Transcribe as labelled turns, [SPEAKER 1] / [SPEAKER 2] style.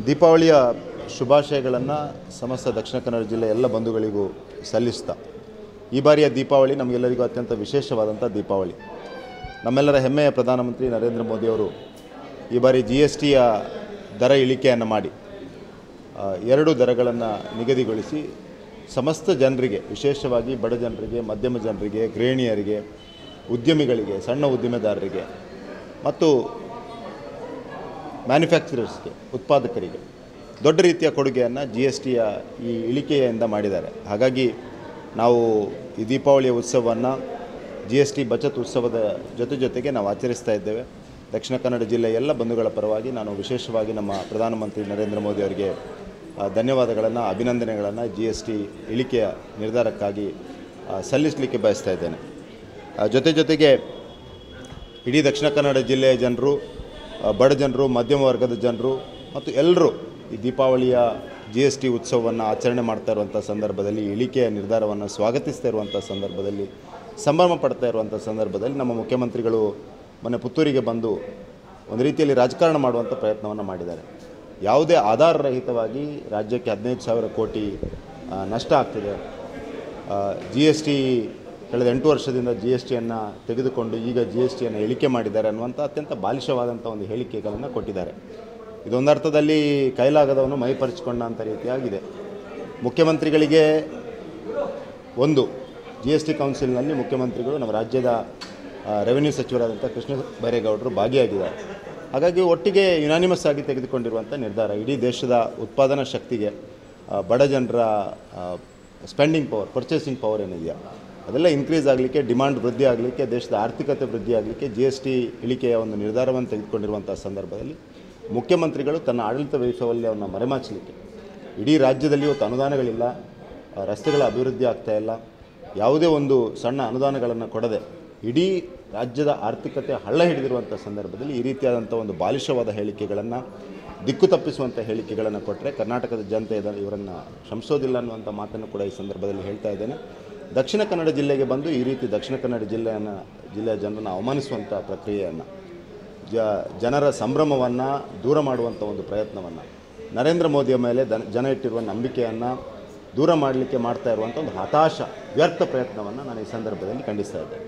[SPEAKER 1] ದೀಪಾವಳಿಯ ಶುಭಾಶಯಗಳನ್ನು ಸಮಸ್ತ ದಕ್ಷಿಣ ಕನ್ನಡ ಜಿಲ್ಲೆ ಎಲ್ಲ ಬಂಧುಗಳಿಗೂ ಸಲ್ಲಿಸ್ತಾ ಈ ಬಾರಿಯ ದೀಪಾವಳಿ ನಮಗೆಲ್ಲರಿಗೂ ಅತ್ಯಂತ ವಿಶೇಷವಾದಂಥ ದೀಪಾವಳಿ. ನಮ್ಮೆಲ್ಲರ ಹೆಮ್ಮೆಯ ಪ್ರಧಾನಮಂತ್ರಿ ನರೇಂದ್ರ ಮೋದಿಯವರು ಈ ಬಾರಿ GSTಯ ದರ ಇಳಿಕೆಯನ್ನು ಮಾಡಿ 2 ದರಗಳನ್ನು ನಿಗದಿಗೊಳಿಸಿ ಸಮಸ್ತ ಜನರಿಗೆ, ವಿಶೇಷವಾಗಿ ಬಡ ಜನರಿಗೆ, ಮಧ್ಯಮ ಜನರಿಗೆ, ಗೃಹಿಣಿಯರಿಗೆ, ಉದ್ಯಮಿಗಳಿಗೆ, ಸಣ್ಣ ಉದ್ದಿಮೆದಾರರಿಗೆ ಮತ್ತು ಮ್ಯಾನುಫ್ಯಾಕ್ಚರರ್ಸ್ಗೆ, ಉತ್ಪಾದಕರಿಗೆ ದೊಡ್ಡ ರೀತಿಯ ಕೊಡುಗೆಯನ್ನು GSTಯ ಈ ಇಳಿಕೆಯಿಂದ ಮಾಡಿದ್ದಾರೆ. ಹಾಗಾಗಿ ನಾವು ಈ ದೀಪಾವಳಿಯ ಉತ್ಸವವನ್ನು GST ಬಚತ್ ಉತ್ಸವದ ಜೊತೆಗೆ ನಾವು ಆಚರಿಸ್ತಾ ಇದ್ದೇವೆ. ದಕ್ಷಿಣ ಕನ್ನಡ ಜಿಲ್ಲೆಯ ಎಲ್ಲ ಬಂಧುಗಳ ಪರವಾಗಿ ನಾನು ವಿಶೇಷವಾಗಿ ನಮ್ಮ ಪ್ರಧಾನಮಂತ್ರಿ ನರೇಂದ್ರ ಮೋದಿ ಅವರಿಗೆ ಧನ್ಯವಾದಗಳನ್ನು, ಅಭಿನಂದನೆಗಳನ್ನು GST ಇಳಿಕೆಯ ನಿರ್ಧಾರಕ್ಕಾಗಿ ಸಲ್ಲಿಸಲಿಕ್ಕೆ ಬಯಸ್ತಾ ಇದ್ದೇನೆ. ಜೊತೆಗೆ ಇಡೀ ದಕ್ಷಿಣ ಕನ್ನಡ ಜಿಲ್ಲೆಯ ಜನರು, ಬಡ ಜನರು, ಮಧ್ಯಮ ವರ್ಗದ ಜನರು ಮತ್ತು ಎಲ್ಲರೂ ಈ ದೀಪಾವಳಿಯ GST ಉತ್ಸವವನ್ನು ಆಚರಣೆ ಮಾಡ್ತಾ ಇರುವಂಥ ಸಂದರ್ಭದಲ್ಲಿ, ಇಳಿಕೆಯ ನಿರ್ಧಾರವನ್ನು ಸ್ವಾಗತಿಸ್ತಾ ಇರುವಂಥ ಸಂದರ್ಭದಲ್ಲಿ, ಸಂಭ್ರಮ ಪಡ್ತಾ ಇರುವಂಥ ಸಂದರ್ಭದಲ್ಲಿ ನಮ್ಮ ಮುಖ್ಯಮಂತ್ರಿಗಳು ಮೊನ್ನೆ ಪುತ್ತೂರಿಗೆ ಬಂದು ಒಂದು ರೀತಿಯಲ್ಲಿ ರಾಜಕಾರಣ ಮಾಡುವಂಥ ಪ್ರಯತ್ನವನ್ನು ಮಾಡಿದ್ದಾರೆ. ಯಾವುದೇ ಆಧಾರರಹಿತವಾಗಿ ರಾಜ್ಯಕ್ಕೆ 15,000 ಕೋಟಿ ನಷ್ಟ ಆಗ್ತಿದೆ. GST ಕಳೆದ 8 ವರ್ಷದಿಂದ GSTಯನ್ನು ತೆಗೆದುಕೊಂಡು ಈಗ GSTಯನ್ನು ಇಳಿಕೆ ಮಾಡಿದ್ದಾರೆ ಅನ್ನುವಂಥ ಅತ್ಯಂತ ಬಾಲಿಶವಾದಂಥ ಒಂದು ಹೇಳಿಕೆಗಳನ್ನು ಕೊಟ್ಟಿದ್ದಾರೆ. ಇದೊಂದು ಅರ್ಥದಲ್ಲಿ ಕೈಲಾಗದವನು ಮೈಪರಿಚಿಕೊಂಡಂಥ ರೀತಿಯಾಗಿದೆ. ಮುಖ್ಯಮಂತ್ರಿಗಳಿಗೆ ಒಂದು GST ಕೌನ್ಸಿಲ್ನಲ್ಲಿ ಮುಖ್ಯಮಂತ್ರಿಗಳು, ನಮ್ಮ ರಾಜ್ಯದ ರೆವಿನ್ಯೂ ಸಚಿವರಾದಂಥ ಕೃಷ್ಣ ಬೈರೇಗೌಡರು ಭಾಗಿಯಾಗಿದ್ದಾರೆ. ಹಾಗಾಗಿ ಒಟ್ಟಿಗೆ ಯುನಾನಿಮಸ್ ಆಗಿ ತೆಗೆದುಕೊಂಡಿರುವಂಥ ನಿರ್ಧಾರ ಇಡೀ ದೇಶದ ಉತ್ಪಾದನಾ ಶಕ್ತಿಗೆ, ಬಡ ಜನರ ಸ್ಪೆಂಡಿಂಗ್ ಪವರ್, ಪರ್ಚೇಸಿಂಗ್ ಪವರ್ ಏನಿದೆಯಾ ಅದೆಲ್ಲ ಇನ್ಕ್ರೀಸ್ ಆಗಲಿಕ್ಕೆ, ಡಿಮಾಂಡ್ ವೃದ್ಧಿ ಆಗಲಿಕ್ಕೆ, ದೇಶದ ಆರ್ಥಿಕತೆ ವೃದ್ಧಿ ಆಗಲಿಕ್ಕೆ GST ಇಳಿಕೆಯ ಒಂದು ನಿರ್ಧಾರವನ್ನು ತೆಗೆದುಕೊಂಡಿರುವಂಥ ಸಂದರ್ಭದಲ್ಲಿ ಮುಖ್ಯಮಂತ್ರಿಗಳು ತನ್ನ ಆಡಳಿತ ವೈಫಲ್ಯವನ್ನು ಮರೆಮಾಚಲಿಕ್ಕೆ, ಇಡೀ ರಾಜ್ಯದಲ್ಲಿ ಇವತ್ತು ಅನುದಾನಗಳಿಲ್ಲ, ರಸ್ತೆಗಳ ಅಭಿವೃದ್ಧಿ ಆಗ್ತಾಯಿಲ್ಲ, ಯಾವುದೇ ಒಂದು ಸಣ್ಣ ಅನುದಾನಗಳನ್ನು ಕೊಡದೆ ಇಡೀ ರಾಜ್ಯದ ಆರ್ಥಿಕತೆ ಹಳ್ಳ ಹಿಡಿದಿರುವಂಥ ಸಂದರ್ಭದಲ್ಲಿ ಈ ರೀತಿಯಾದಂಥ ಒಂದು ಬಾಲಿಶವಾದ ಹೇಳಿಕೆಗಳನ್ನು, ದಿಕ್ಕು ತಪ್ಪಿಸುವಂಥ ಹೇಳಿಕೆಗಳನ್ನು ಕೊಟ್ಟರೆ ಕರ್ನಾಟಕದ ಜನತೆ ಇವರನ್ನು ಕ್ಷಮಿಸೋದಿಲ್ಲ ಅನ್ನುವಂಥ ಮಾತನ್ನು ಕೂಡ ಈ ಸಂದರ್ಭದಲ್ಲಿ ಹೇಳ್ತಾ ಇದ್ದೇನೆ. ದಕ್ಷಿಣ ಕನ್ನಡ ಜಿಲ್ಲೆಗೆ ಬಂದು ಈ ರೀತಿ ದಕ್ಷಿಣ ಕನ್ನಡ ಜಿಲ್ಲೆಯ ಜನರನ್ನು ಅವಮಾನಿಸುವಂಥ ಪ್ರಕ್ರಿಯೆಯನ್ನು, ಜನರ ಸಂಭ್ರಮವನ್ನು ದೂರ ಮಾಡುವಂಥ ಒಂದು ಪ್ರಯತ್ನವನ್ನು, ನರೇಂದ್ರ ಮೋದಿಯ ಮೇಲೆ ಜನ ಇಟ್ಟಿರುವ ನಂಬಿಕೆಯನ್ನು ದೂರ ಮಾಡಲಿಕ್ಕೆ ಮಾಡ್ತಾ ಇರುವಂಥ ಒಂದು ಹತಾಶ, ವ್ಯರ್ಥ ಪ್ರಯತ್ನವನ್ನು ನಾನು ಈ ಸಂದರ್ಭದಲ್ಲಿ ಖಂಡಿಸ್ತಾ ಇದ್ದೇನೆ.